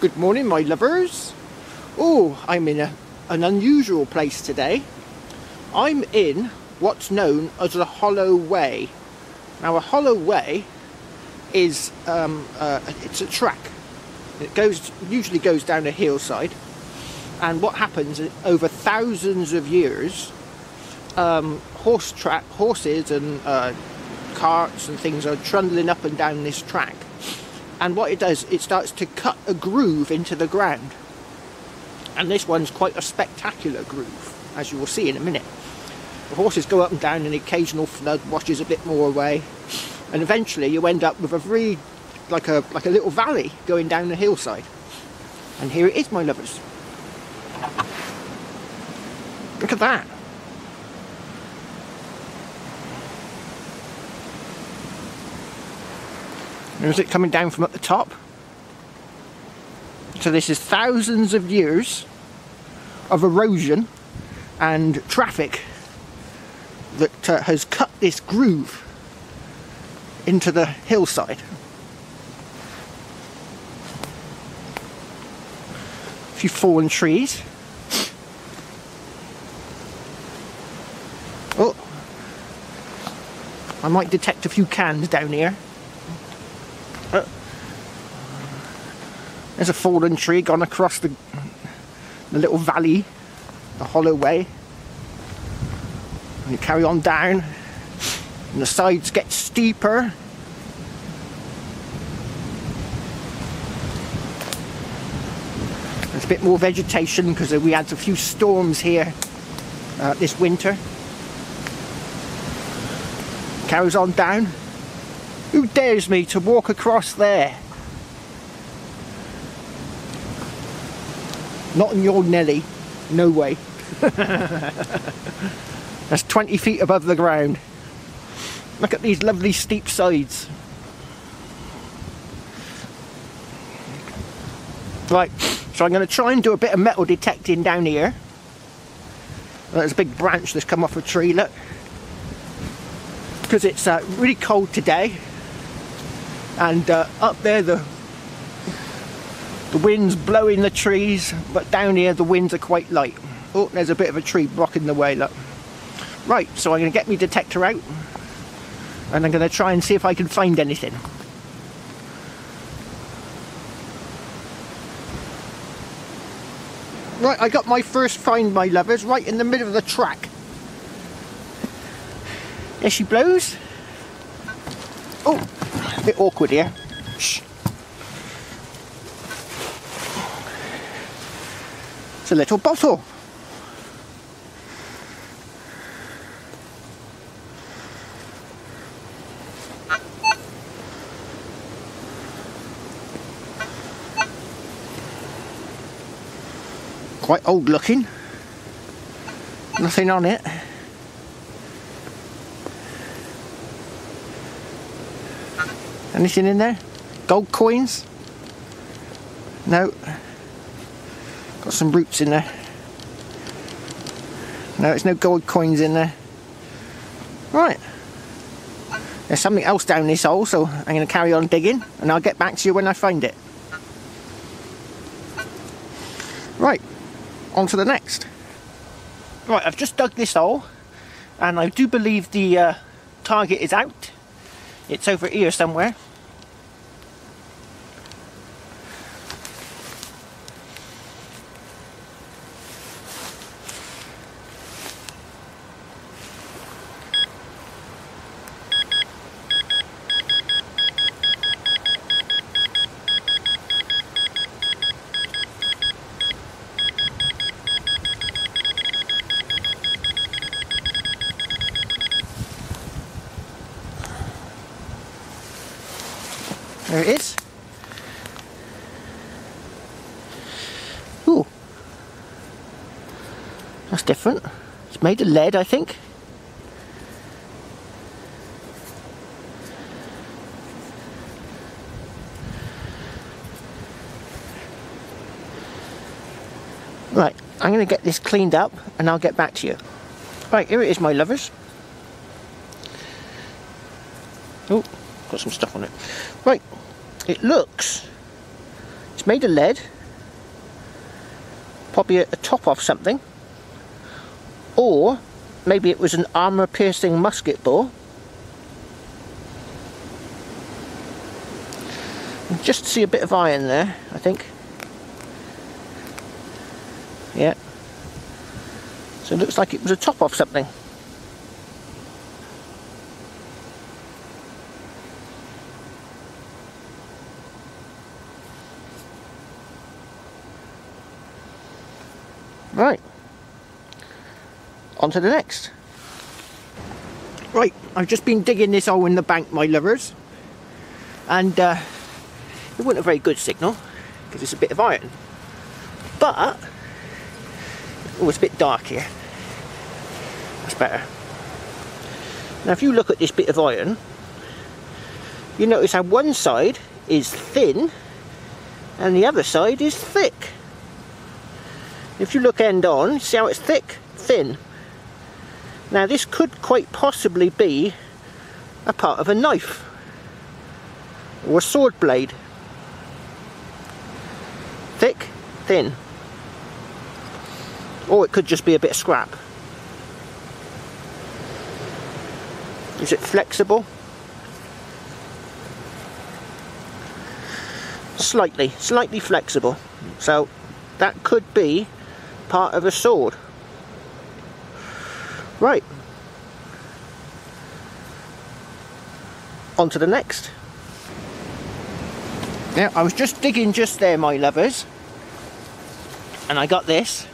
Good morning, my lovers. Oh, I'm in an unusual place today. I'm in what's known as a hollow way. Now, a hollow way is it's a track. It usually goes down a hillside, and what happens is, over thousands of years, horses and carts and things are trundling up and down this track. And what it does, it starts to cut a groove into the ground. And this one's quite a spectacular groove, as you will see in a minute. The horses go up and down, and the occasional flood washes a bit more away. And eventually you end up with a very, like a little valley going down the hillside. And here it is, my lovers. Look at that. There's it coming down from at the top. So this is thousands of years of erosion and traffic that has cut this groove into the hillside. A few fallen trees. Oh, I might detect a few cans down here. There's a fallen tree gone across the little valley, the hollow way. And you carry on down, and the sides get steeper. There's a bit more vegetation because we had a few storms here this winter. Carries on down. Who dares me to walk across there? Not in your Nelly, no way. That's 20 feet above the ground. Look at these lovely steep sides. Right, so I'm going to try and do a bit of metal detecting down here. There's a big branch that's come off a tree, look. Because it's really cold today. And up there the wind's blowing the trees, but down here the winds are quite light. Oh, there's a bit of a tree blocking the way, look. Right, so I'm going to get my detector out, and I'm going to try and see if I can find anything. Right, I got my first find, my lovers, right in the middle of the track. There she blows. Oh, a bit awkward here. Shh. It's a little bottle. Quite old looking. Nothing on it. Anything in there? Gold coins? No. Got some roots in there. No, there's no gold coins in there. Right. There's something else down this hole, so I'm going to carry on digging, and I'll get back to you when I find it. Right. On to the next. Right, I've just dug this hole, and I do believe the target is out. It's over here somewhere. There it is. Ooh. That's different. It's made of lead, I think. Right, I'm going to get this cleaned up and I'll get back to you. Right, here it is, my lovers. Oh, got some stuff on it. Right, it looks It's made of lead, probably a top off something, or maybe it was an armour-piercing musket ball. Just see a bit of iron there, I think. Yeah. So it looks like it was a top off something. Right. On to the next. Right, I've just been digging this hole in the bank, my lovers. And it wasn't a very good signal, because it's a bit of iron. But, oh, it's a bit dark here. That's better. Now if you look at this bit of iron, you notice how one side is thin, and the other side is thick. If you look end on, see how it's thick, thin. Now this could quite possibly be a part of a knife or a sword blade. Thick, thin. Or it could just be a bit of scrap. Is it flexible? Slightly flexible. So that could be part of a sword. Right. On to the next. Now, I was just digging just there, my lovers, and I got this,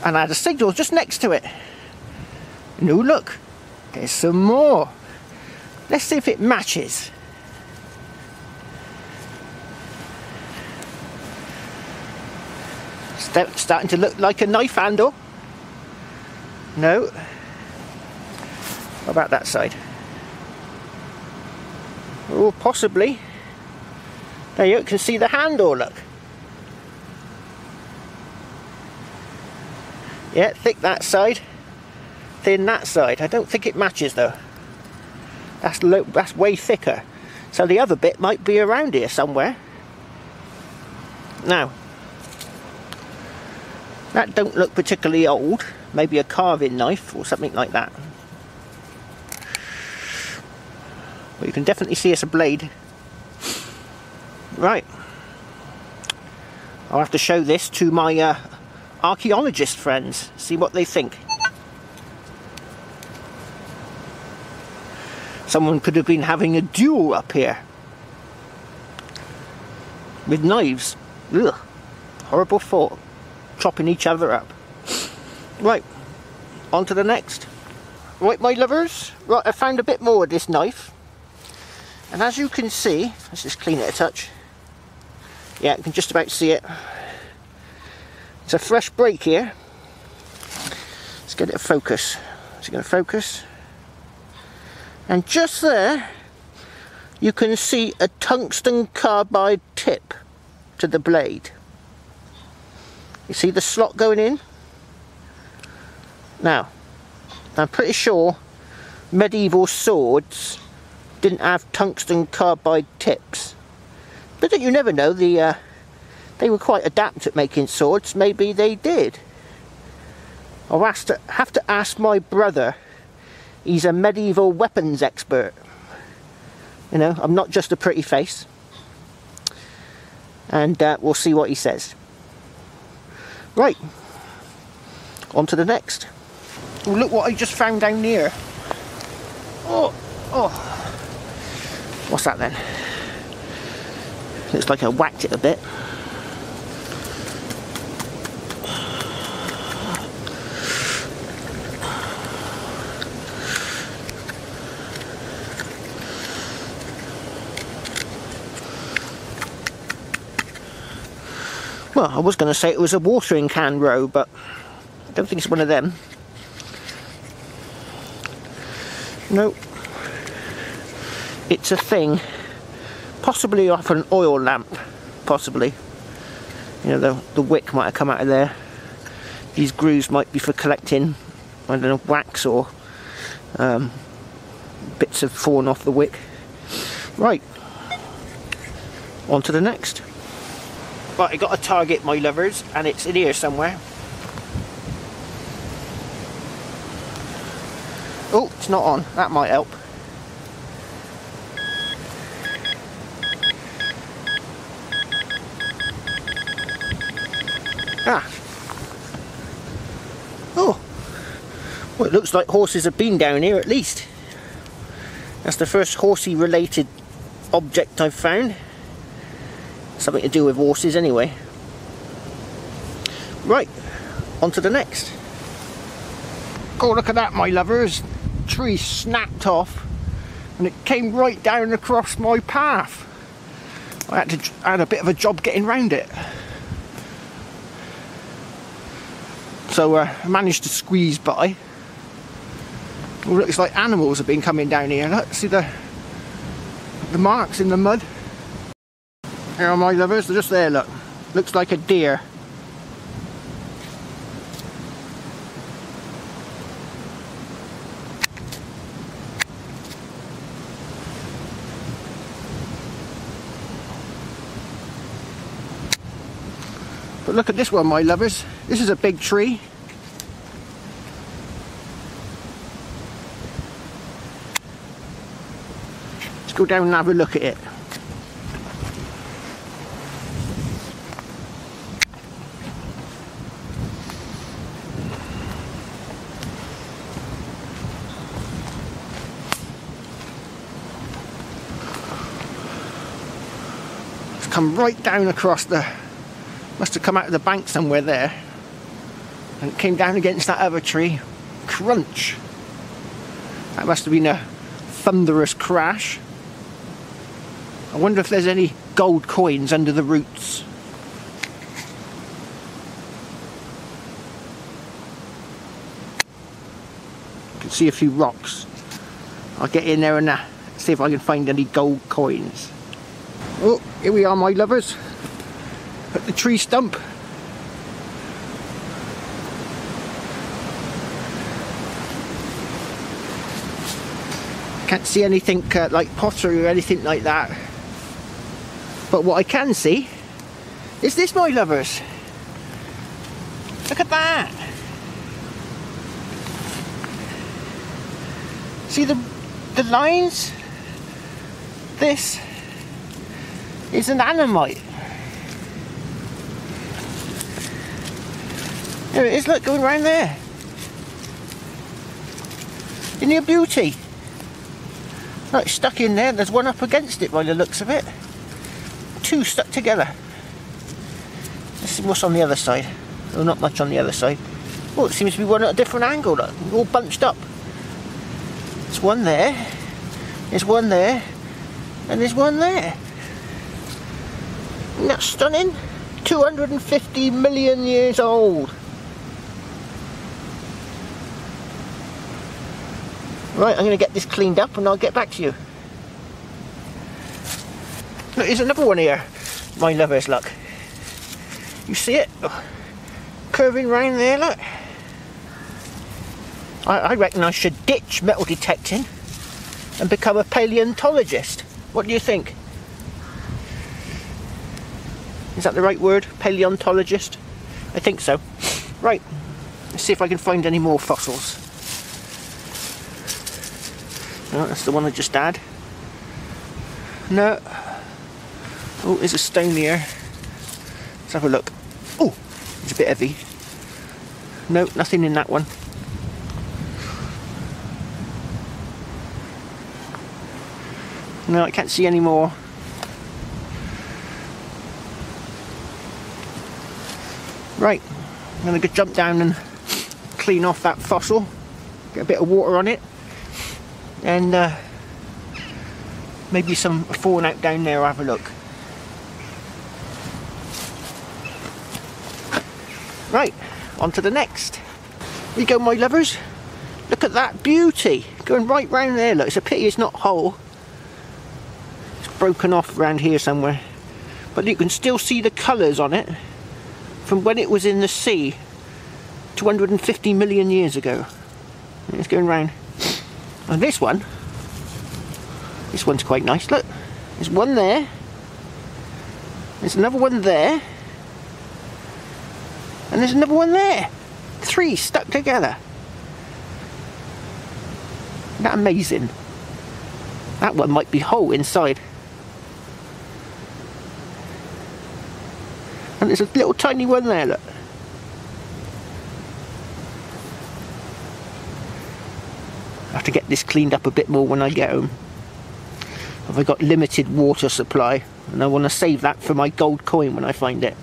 and I had a signal just next to it. No, look, there's some more. Let's see if it matches. Starting to look like a knife handle. No. What about that side? Oh, possibly. There you can see the handle, look. Yeah, thick that side, thin that side. I don't think it matches though. That's way thicker. So the other bit might be around here somewhere. Now, that don't look particularly old. Maybe a carving knife or something like that. But you can definitely see it's a blade. Right. I'll have to show this to my archaeologist friends, see what they think. Someone could have been having a duel up here with knives. Ugh. Horrible thought. Chopping each other up. Right, on to the next. Right, my lovers, right, I found a bit more of this knife, and as you can see, let's just clean it a touch. Yeah, you can just about see it. It's a fresh break here. Let's get it to focus. Is it going to focus? And just there, you can see a tungsten carbide tip to the blade. You see the slot going in? Now, I'm pretty sure medieval swords didn't have tungsten carbide tips. But you never know, they were quite adept at making swords. Maybe they did. I'll have to ask my brother. He's a medieval weapons expert. You know, I'm not just a pretty face. And we'll see what he says. Right, on to the next. Oh, look what I just found down here. Oh, oh. What's that then? Looks like I whacked it a bit. Well, I was going to say it was a watering can row, but I don't think it's one of them. Nope. It's a thing. Possibly off an oil lamp. Possibly. You know, the wick might have come out of there. These grooves might be for collecting, I don't know, wax or bits have fallen off the wick. Right. On to the next. But I got a target, my lovers, and it's in here somewhere. Oh, it's not on. That might help. Ah. Oh. Well, it looks like horses have been down here at least. That's the first horsey related object I've found. Something to do with horses anyway. Right, on to the next. Oh, look at that, my lovers. Tree snapped off and it came right down across my path. I had a bit of a job getting round it. So I managed to squeeze by. It looks like animals have been coming down here. Look, see the marks in the mud? Here are my lovers, they're just there, look. Looks like a deer. But look at this one, my lovers. This is a big tree. Let's go down and have a look at it. It's come right down across the... Must have come out of the bank somewhere there. And it came down against that other tree. Crunch! That must have been a thunderous crash. I wonder if there's any gold coins under the roots. You can see a few rocks. I'll get in there and see if I can find any gold coins. Oh, here we are, my lovers. At the tree stump. Can't see anything like pottery or anything like that. But what I can see is this, my lovers. Look at that. See the lines? This is an Annamite. There it is, look, going round there. Isn't it a beauty? Look, it's stuck in there, there's one up against it by the looks of it. Two stuck together. Let's see what's on the other side. Oh, not much on the other side. Oh, it seems to be one at a different angle, look, all bunched up. There's one there, there's one there, and there's one there. Isn't that stunning? 250 million years old. Right, I'm going to get this cleaned up and I'll get back to you. Look, there's another one here, my lovers, look. You see it? Oh, curving round there, look. I reckon I should ditch metal detecting and become a paleontologist. What do you think? Is that the right word? Paleontologist? I think so. Right, let's see if I can find any more fossils. No, that's the one I just had. No. Oh, there's a stone here. Let's have a look. Oh, it's a bit heavy. No, nothing in that one. No, I can't see any more. Right, I'm going to jump down and clean off that fossil. Get a bit of water on it. And maybe some fawn out down there, have a look. Right, on to the next. Here you go, my lovers. Look at that beauty. Going right round there, look. It's a pity it's not whole. It's broken off around here somewhere. But you can still see the colours on it from when it was in the sea 250 million years ago. It's going round. And this one's quite nice, look. There's one there. There's another one there. And there's another one there. 3 stuck together. Isn't that amazing? That one might be whole inside. And there's a little tiny one there, look. I have to get this cleaned up a bit more when I get home. I've got limited water supply, and I want to save that for my gold coin when I find it.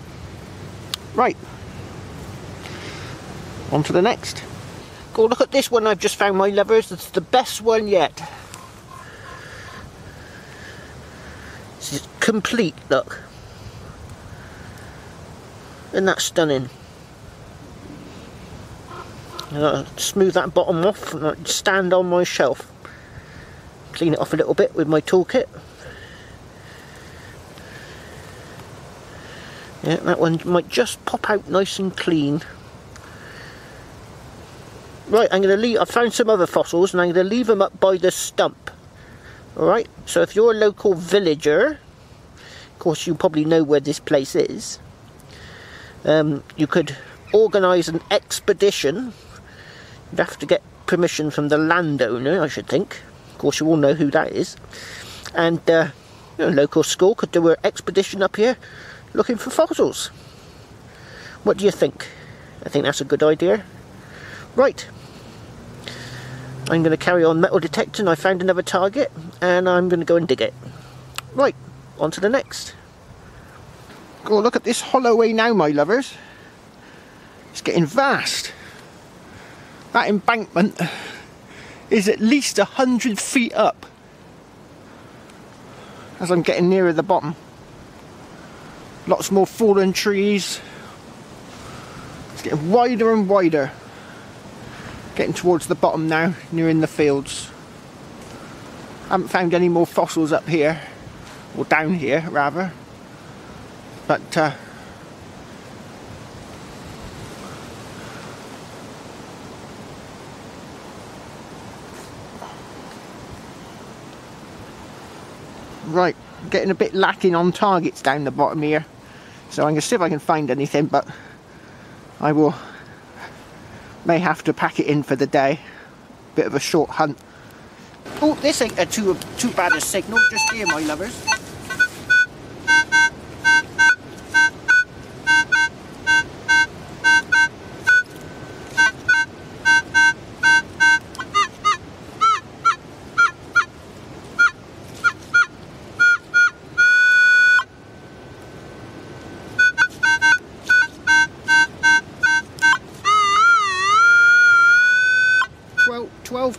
Right. On to the next. Go look at this one I've just found, my lovers. It's the best one yet. This is complete, look. Isn't that stunning? Smooth that bottom off and stand on my shelf. Clean it off a little bit with my toolkit. Yeah, that one might just pop out nice and clean. Right, I'm going to leave. I found some other fossils and I'm going to leave them up by the stump. Alright, so if you're a local villager, of course you probably know where this place is, you could organise an expedition. You'd have to get permission from the landowner, I should think. Of course you all know who that is. And a local school could do an expedition up here looking for fossils. What do you think? I think that's a good idea. Right. I'm going to carry on metal detecting. I found another target and I'm going to go and dig it. Right, on to the next. Go look at this holloway now, my lovers. It's getting vast. That embankment is at least 100 feet up as I'm getting nearer the bottom. Lots more fallen trees. It's getting wider and wider. Getting towards the bottom now, nearing the fields. I haven't found any more fossils up here, or down here rather, but right, getting a bit lacking on targets down the bottom here, so I'm going to see if I can find anything, but I may have to pack it in for the day. Bit of a short hunt. Oh, this ain't too bad a signal, just here, my lovers.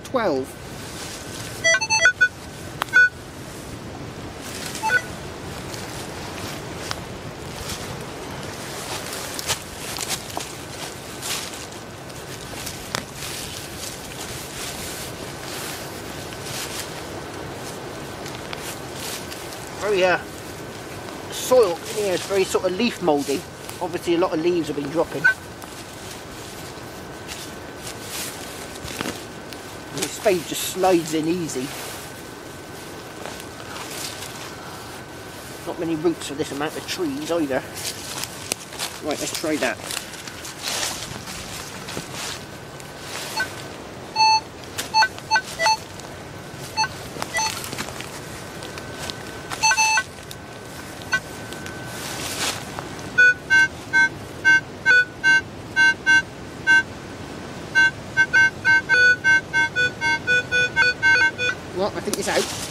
Twelve. Very soil in here is very sort of leaf mouldy. Obviously a lot of leaves have been dropping. The spade just slides in easy. Not many roots for this amount of trees either. Right, let's try that. Well, I think it's out.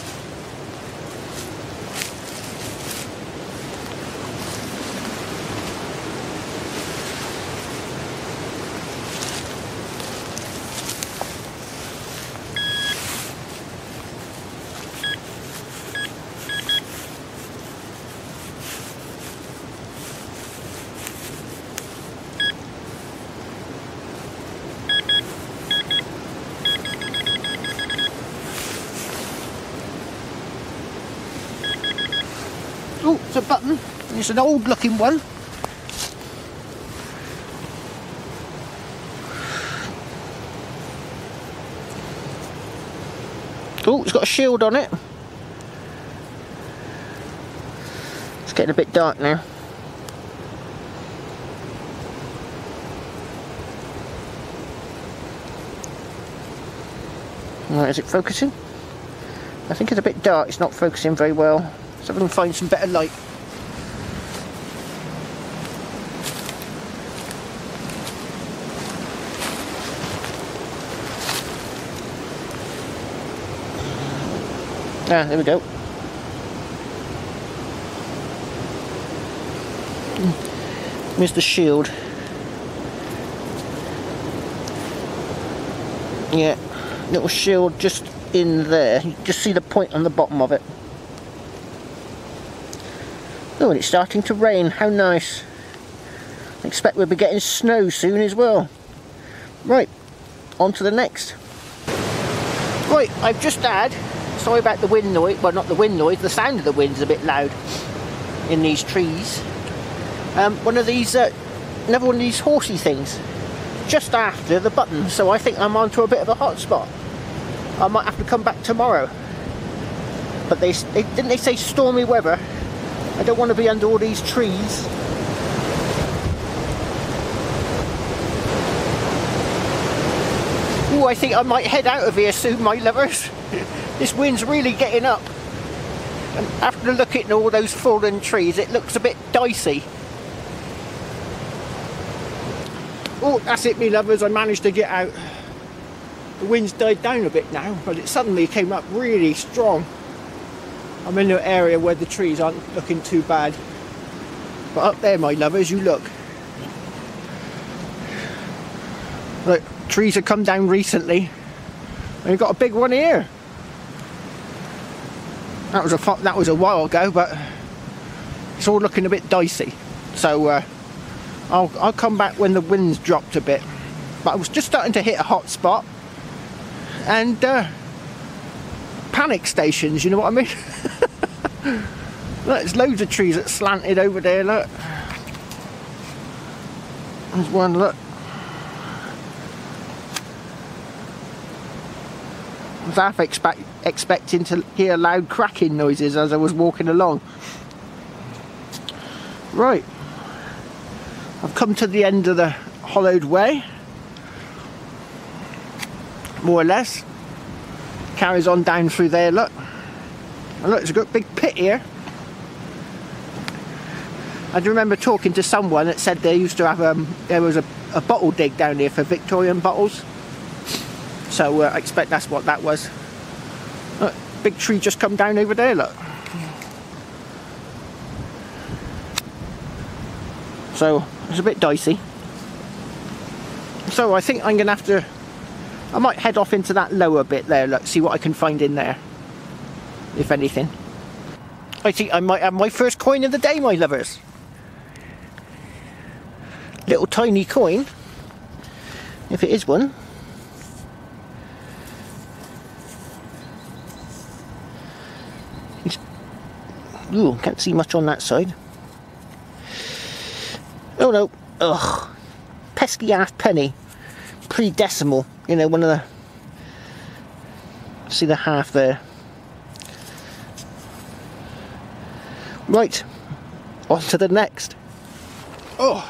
Oh, it's a button. It's an old looking one. Oh, it's got a shield on it. It's getting a bit dark now. Right, is it focusing? I think it's a bit dark, it's not focusing very well. So we can find some better light. Ah, there we go. Here's the shield. Yeah, little shield just in there. You just see the point on the bottom of it. Oh, and it's starting to rain. How nice. I expect we'll be getting snow soon as well. Right, on to the next. Right, I've just had, sorry about the wind noise, well not the wind noise, the sound of the wind's a bit loud in these trees. One of these, another one of these horsey things, just after the button, so I think I'm onto a bit of a hot spot. I might have to come back tomorrow. But didn't they say stormy weather? I don't want to be under all these trees. Ooh, I think I might head out of here soon, my lovers. This wind's really getting up. And after looking at all those fallen trees, it looks a bit dicey. Oh, that's it, me lovers, I managed to get out. The wind's died down a bit now, but it suddenly came up really strong. I'm in an area where the trees aren't looking too bad. But up there, my lovers, you look. Look, trees have come down recently. And you've got a big one here. That was a while ago, but it's all looking a bit dicey. So I'll come back when the wind's dropped a bit. But I was just starting to hit a hot spot. And panic stations, you know what I mean? Look, there's loads of trees that slanted over there, look. There's one, look. I was half expecting to hear loud cracking noises as I was walking along. Right. I've come to the end of the hollowed way. More or less. Carries on down through there, look. And look, there's a good big pit here. I do remember talking to someone that said they used to have there was a bottle dig down here for Victorian bottles. So I expect that's what that was. Look, big tree just come down over there, look. So it's a bit dicey. So I think I'm gonna have to, I might head off into that lower bit there, look, see what I can find in there, if anything. I think I might have my first coin of the day, my lovers. Little tiny coin, if it is one. Ooh, can't see much on that side. Oh no, ugh, pesky half penny, pre-decimal, you know, one of the, see the half there. Right, on to the next. Oh,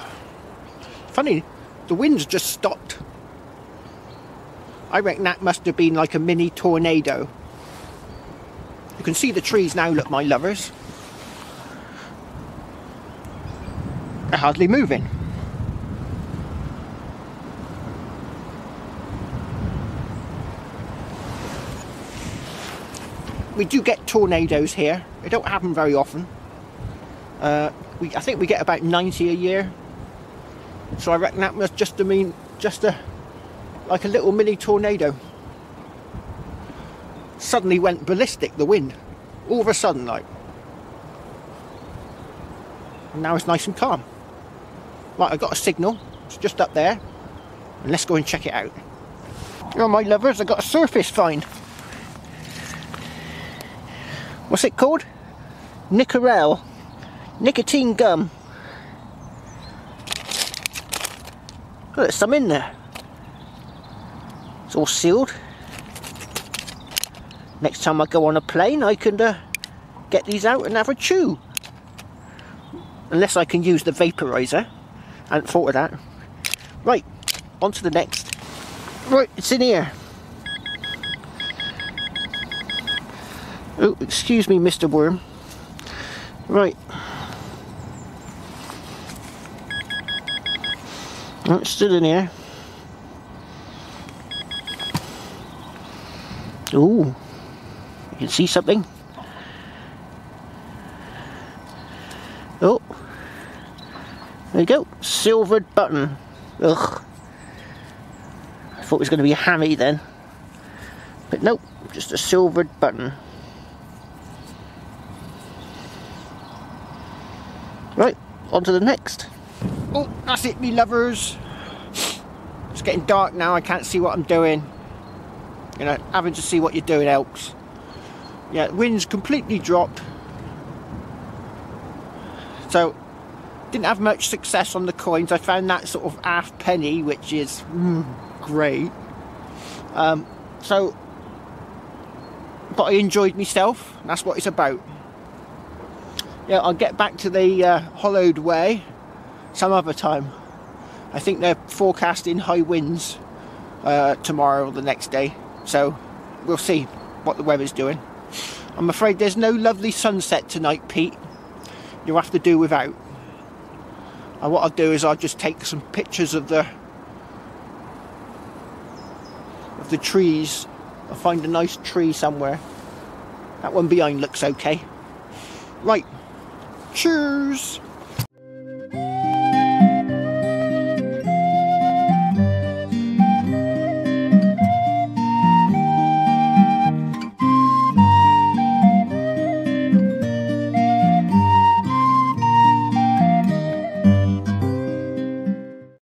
funny, the wind's just stopped. I reckon that must have been like a mini tornado. You can see the trees now, look, my lovers. They're hardly moving. We do get tornadoes here. They don't happen very often. I think we get about 90 a year. So I reckon that must just mean like a little mini tornado. Suddenly went ballistic, the wind. All of a sudden, like. And now it's nice and calm. Right, I've got a signal. It's just up there. And let's go and check it out. Oh, my lovers, I've got a surface find. What's it called? Nicorel. Nicotine gum. Oh, there's some in there. It's all sealed. Next time I go on a plane, I can get these out and have a chew. Unless I can use the vaporizer. I hadn't thought of that. Right, on to the next. Right, it's in here. Oh, excuse me, Mr. Worm. Right. Oh, it's still in here. Ooh, you can see something. Oh, there you go, silvered button. Ugh. I thought it was going to be a hammy then. But nope, just a silvered button. Right, on to the next. Oh, that's it, me lovers. It's getting dark now, I can't see what I'm doing. You know, having to see what you're doing helps. Yeah, the wind's completely dropped. So, didn't have much success on the coins. I found that sort of half penny, which is great. So, but I enjoyed myself. That's what it's about. Yeah, I'll get back to the Hollowed Way some other time. I think they're forecasting high winds tomorrow or the next day. So, we'll see what the weather's doing. I'm afraid there's no lovely sunset tonight, Pete. You'll have to do without. And what I'll do is I'll just take some pictures of the trees. I'll find a nice tree somewhere. That one behind looks okay. Right. Cheers!